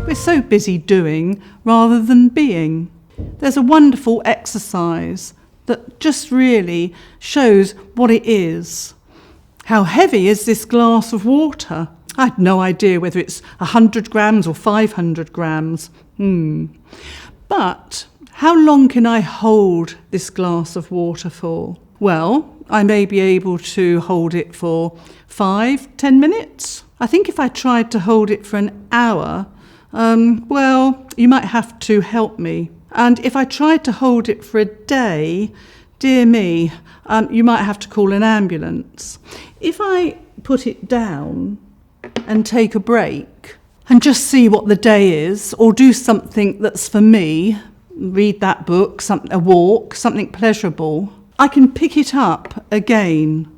We're so busy doing rather than being. There's a wonderful exercise that just really shows what it is. How heavy is this glass of water? I had no idea whether it's 100 grams or 500 grams. But how long can I hold this glass of water for? Well, I may be able to hold it for 5-10 minutes. I think if I tried to hold it for an hour, you might have to help me. And if I tried to hold it for a day, dear me, you might have to call an ambulance. If I put it down and take a break and just see what the day is, or do something that's for me, read that book, a walk, something pleasurable, I can pick it up again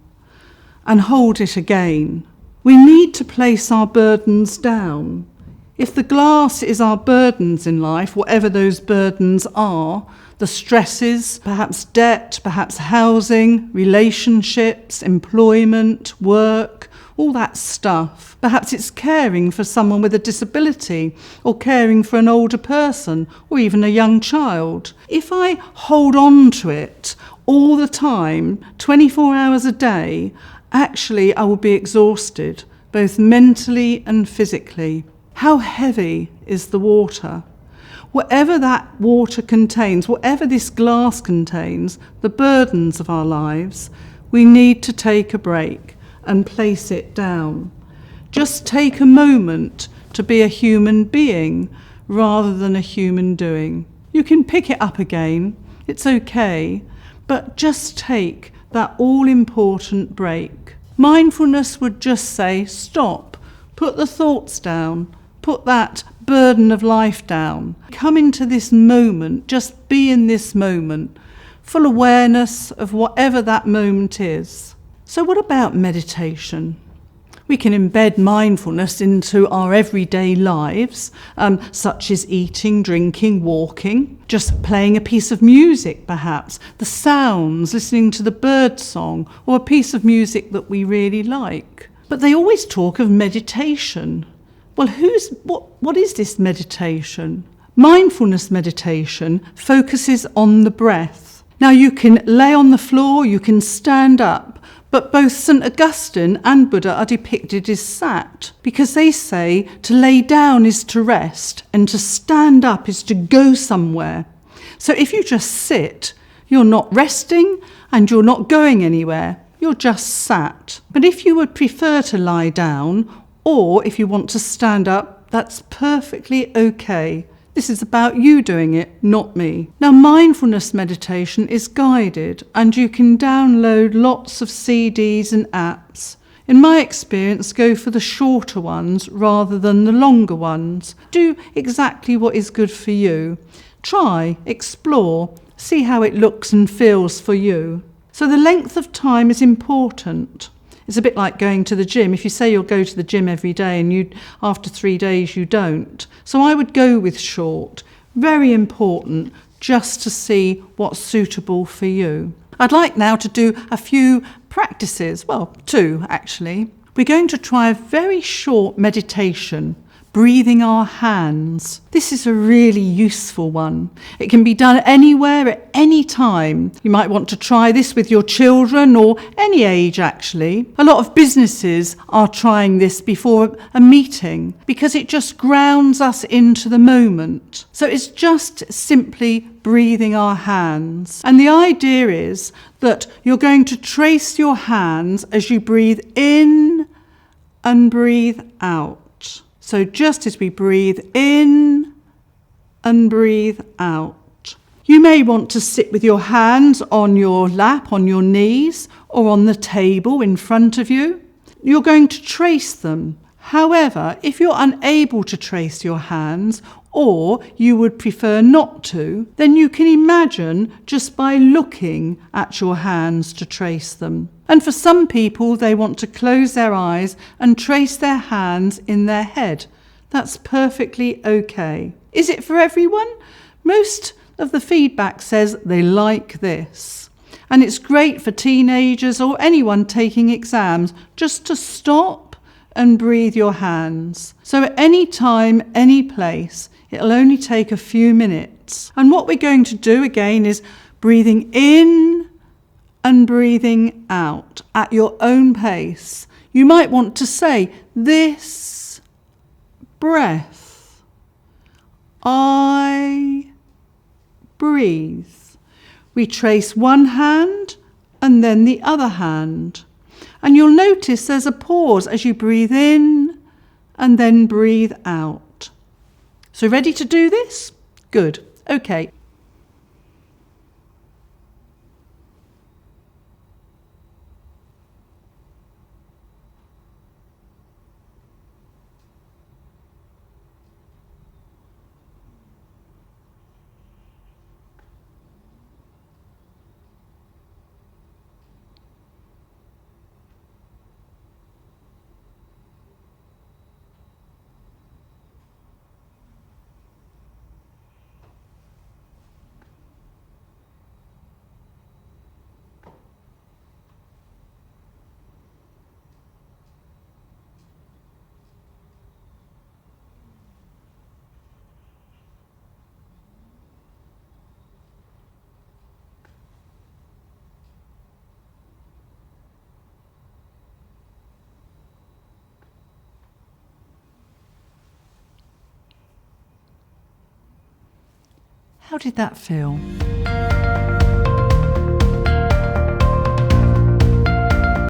and hold it again. We need to place our burdens down. If the glass is our burdens in life, whatever those burdens are, the stresses, perhaps debt, perhaps housing, relationships, employment, work, all that stuff. Perhaps it's caring for someone with a disability, or caring for an older person, or even a young child. If I hold on to it all the time, 24 hours a day, actually I will be exhausted, both mentally and physically. How heavy is the water? Whatever that water contains, whatever this glass contains, the burdens of our lives, we need to take a break and place it down. Just take a moment to be a human being rather than a human doing. You can pick it up again, it's okay, but just take that all-important break. Mindfulness would just say, stop, put the thoughts down, put that burden of life down. Come into this moment, just be in this moment, full awareness of whatever that moment is. So what about meditation? We can embed mindfulness into our everyday lives, such as eating, drinking, walking, just playing a piece of music perhaps, the sounds, listening to the bird song, or a piece of music that we really like. But they always talk of meditation. Well, what is this meditation? Mindfulness meditation focuses on the breath. Now you can lay on the floor, you can stand up, but both St. Augustine and Buddha are depicted as sat, because they say to lay down is to rest and to stand up is to go somewhere. So if you just sit, you're not resting and you're not going anywhere, you're just sat. But if you would prefer to lie down, or if you want to stand up, that's perfectly okay. This is about you doing it, not me. Now, mindfulness meditation is guided, and you can download lots of CDs and apps. In my experience, go for the shorter ones rather than the longer ones. Do exactly what is good for you. Try, explore, see how it looks and feels for you. So the length of time is important. It's a bit like going to the gym. If you say you'll go to the gym every day and after 3 days you don't. So I would go with short. Very important, just to see what's suitable for you. I'd like now to do a few practices, 2 actually. We're going to try a very short meditation, breathing our hands. This is a really useful one. It can be done anywhere at any time. You might want to try this with your children or any age actually. A lot of businesses are trying this before a meeting because it just grounds us into the moment. So it's just simply breathing our hands. And the idea is that you're going to trace your hands as you breathe in and breathe out. So just as we breathe in and breathe out. You may want to sit with your hands on your lap, on your knees, or on the table in front of you. You're going to trace them. However, if you're unable to trace your hands, or you would prefer not to, then you can imagine just by looking at your hands to trace them. And for some people, they want to close their eyes and trace their hands in their head. That's perfectly okay. Is it for everyone? Most of the feedback says they like this. And it's great for teenagers or anyone taking exams just to stop and breathe your hands. So at any time, any place, it'll only take a few minutes. And what we're going to do again is breathing in and breathing out at your own pace. You might want to say, this breath, I breathe. We trace one hand and then the other hand. And you'll notice there's a pause as you breathe in and then breathe out. So ready to do this? Good. Okay. How did that feel?